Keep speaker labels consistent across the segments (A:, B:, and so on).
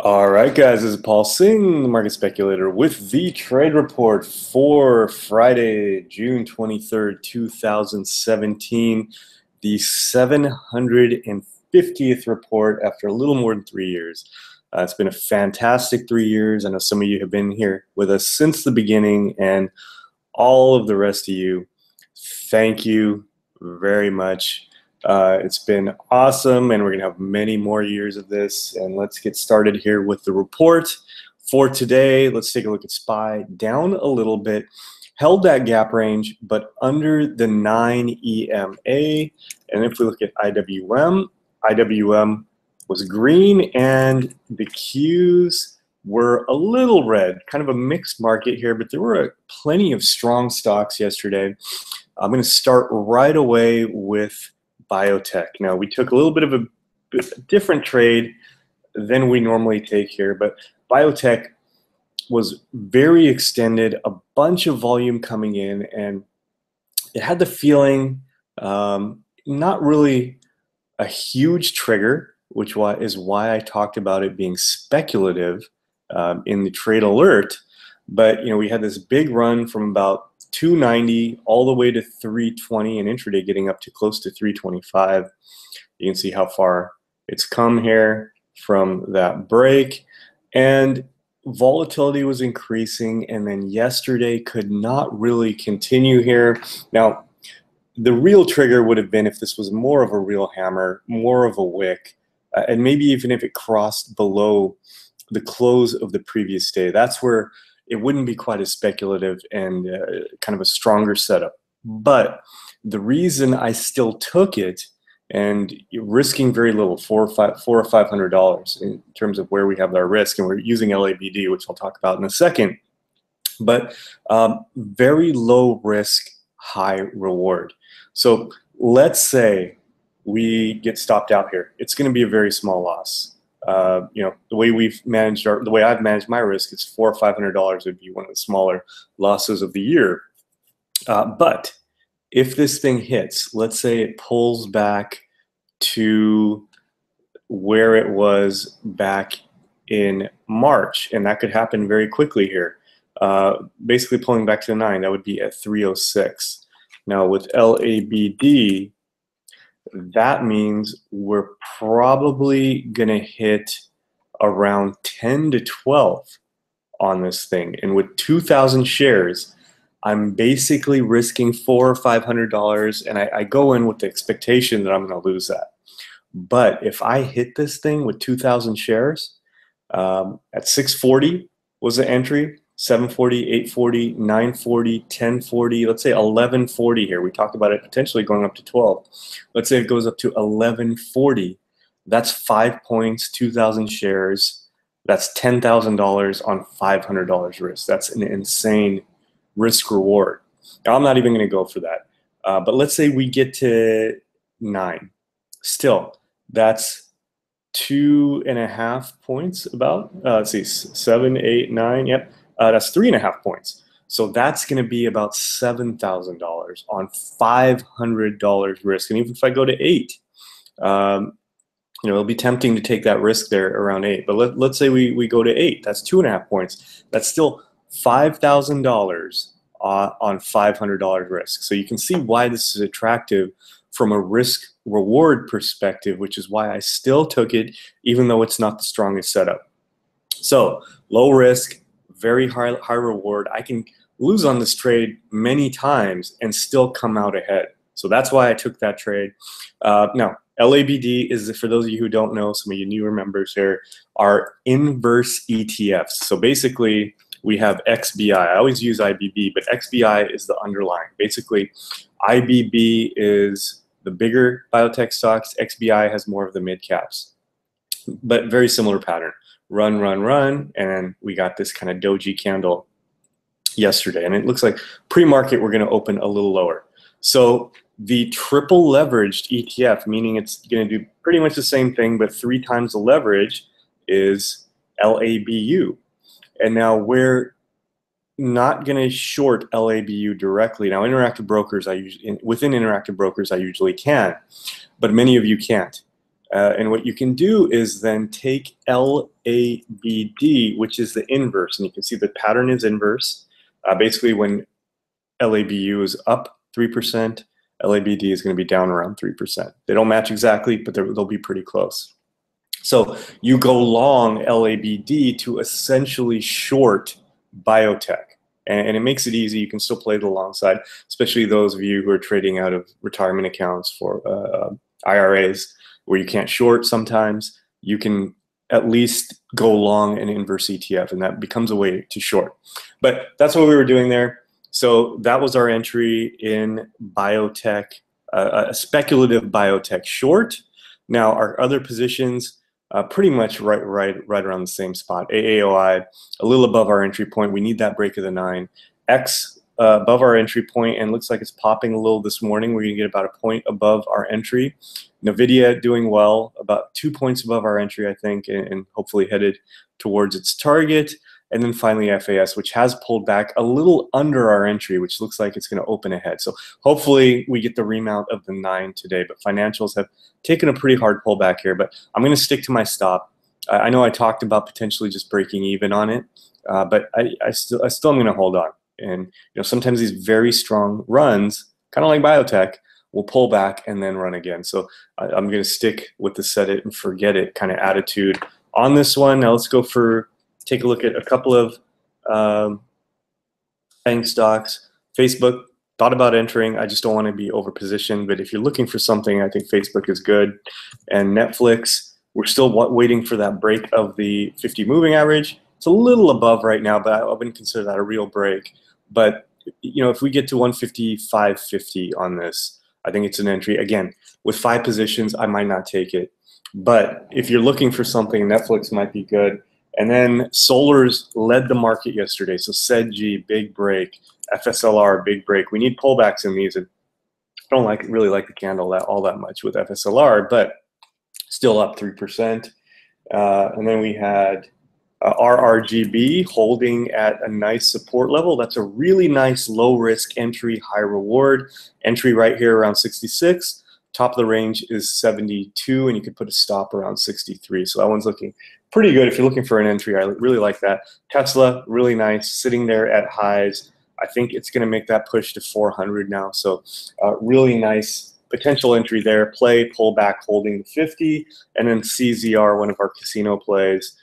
A: All right, guys, this is Paul Singh, the Market Speculator, with the trade report for Friday, June 23rd, 2017, the 750th report after a little more than 3 years. It's been a fantastic 3 years. I know some of you have been here with us since the beginning, and all of the rest of you, thank you very much. It's been awesome, and we're going to have many more years of this. And let's get started here with the report for today. Let's take a look at SPY. Down a little bit, held that gap range, but under the 9 EMA. And if we look at IWM was green, and the Qs were a little red. Kind of a mixed market here, but there were plenty of strong stocks yesterday. I'm going to start right away with biotech. Now, we took a little bit of a different trade than we normally take here, but biotech was very extended, a bunch of volume coming in, and it had the feeling not really a huge trigger, which is why I talked about it being speculative in the trade alert. But we had this big run from about 290 all the way to 320, and intraday getting up to close to 325. You can see how far it's come here from that break, and volatility was increasing, and then yesterday could not really continue here. Now, the real trigger would have been if this was more of a real hammer, more of a wick, and maybe even if it crossed below the close of the previous day. That's where it wouldn't be quite as speculative and kind of a stronger setup. But the reason I still took it, and risking very little, $400 or $500 in terms of where we have our risk, and we're using LABD, which I'll talk about in a second, but very low risk, high reward. So let's say we get stopped out here. It's going to be a very small loss. The way I've managed my risk, it's $400 or $500 would be one of the smaller losses of the year. But if this thing hits, let's say it pulls back to where it was back in March, and that could happen very quickly here. Basically pulling back to the 9, that would be at 306. Now with LABD, that means we're probably going to hit around 10 to 12 on this thing. And with 2,000 shares, I'm basically risking $400 or $500, and I go in with the expectation that I'm going to lose that. But if I hit this thing with 2,000 shares, at 640 was the entry, 740, 840, 940, 1040, let's say 1140 here. We talked about it potentially going up to 12. Let's say it goes up to 1140. That's 5 points, 2,000 shares. That's $10,000 on $500 risk. That's an insane risk reward. Now, I'm not even going to go for that. But let's say we get to 9. Still, that's 2.5 points about. Let's see, 7, 8, 9, yep. That's 3.5 points. So that's going to be about $7,000 on $500 risk. And even if I go to 8, it'll be tempting to take that risk there around 8. But let's say we go to 8. That's 2.5 points. That's still $5,000 on $500 risk. So you can see why this is attractive from a risk reward perspective, which is why I still took it, even though it's not the strongest setup. So low risk, very high reward. I can lose on this trade many times and still come out ahead. So that's why I took that trade. Now, LABD is, for those of you who don't know, some of you newer members here, are inverse ETFs. So basically, we have XBI. I always use IBB, but XBI is the underlying. Basically, IBB is the bigger biotech stocks. XBI has more of the mid caps, but very similar pattern. Run, run, run, and we got this kind of doji candle yesterday. And it looks like pre-market we're going to open a little lower. So the triple leveraged ETF, meaning it's going to do pretty much the same thing, but 3 times the leverage, is LABU. And now we're not going to short LABU directly. Now, within interactive brokers, I usually can, but many of you can't. And what you can do is then take LABD, which is the inverse, and you can see the pattern is inverse. Basically, when LABU is up 3%, LABD is going to be down around 3%. They don't match exactly, but they'll be pretty close. So you go long LABD to essentially short biotech. And it makes it easy. You can still play the long side, especially those of you who are trading out of retirement accounts for IRAs where you can't short sometimes. You can at least go long an inverse ETF, and that becomes a way to short. But that's what we were doing there. So that was our entry in biotech, a speculative biotech short. Now our other positions, pretty much right around the same spot. AAOI, a little above our entry point. We need that break of the 9. X above our entry point, and looks like it's popping a little this morning. We're gonna get about a point above our entry. NVIDIA doing well, about 2 points above our entry, I think, and hopefully headed towards its target. And then finally FAS, which has pulled back a little under our entry, which looks like it's going to open ahead. So hopefully we get the remount of the 9 today. But financials have taken a pretty hard pullback here. But I'm going to stick to my stop. I know I talked about potentially just breaking even on it, but I still am going to hold on. And sometimes these very strong runs, kind of like biotech, will pull back and then run again. So I'm going to stick with the set it and forget it kind of attitude on this one. Now let's go take a look at a couple of bank stocks. Facebook, thought about entering. I just don't want to be over positioned. But if you're looking for something, I think Facebook is good. And Netflix, we're still waiting for that break of the 50 moving average. It's a little above right now, but I wouldn't consider that a real break. But if we get to 155.50 on this, I think it's an entry. Again, with 5 positions, I might not take it. But if you're looking for something, Netflix might be good. And then Solars led the market yesterday. So SEDG, big break. FSLR, big break. We need pullbacks in these. And I don't really like the candle all that much with FSLR, but still up 3%. And then we had RRGB holding at a nice support level. That's a really nice low risk entry, high reward. Entry right here around 66. Top of the range is 72, and you could put a stop around 63. So that one's looking pretty good if you're looking for an entry. I really like that. Tesla, really nice, sitting there at highs. I think it's going to make that push to 400 now. So really nice potential entry there. Play, pull back, holding the 50. And then CZR, one of our casino plays,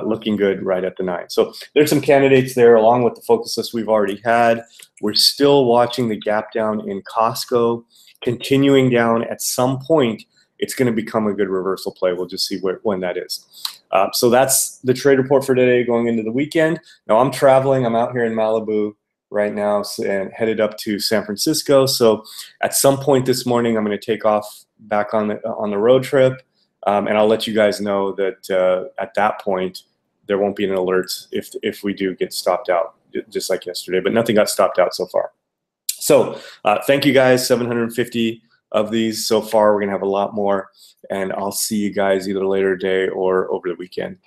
A: looking good right at the 9. So there's some candidates there along with the focus list we've already had. We're still watching the gap down in Costco. Continuing down at some point, it's going to become a good reversal play. We'll just see when that is. So that's the trade report for today going into the weekend. Now I'm traveling. I'm out here in Malibu right now and headed up to San Francisco. So at some point this morning, I'm going to take off back on the road trip. And I'll let you guys know that at that point, there won't be an alert if we do get stopped out, just like yesterday. But nothing got stopped out so far. So thank you guys, 750 of these so far. We're going to have a lot more, and I'll see you guys either later today or over the weekend.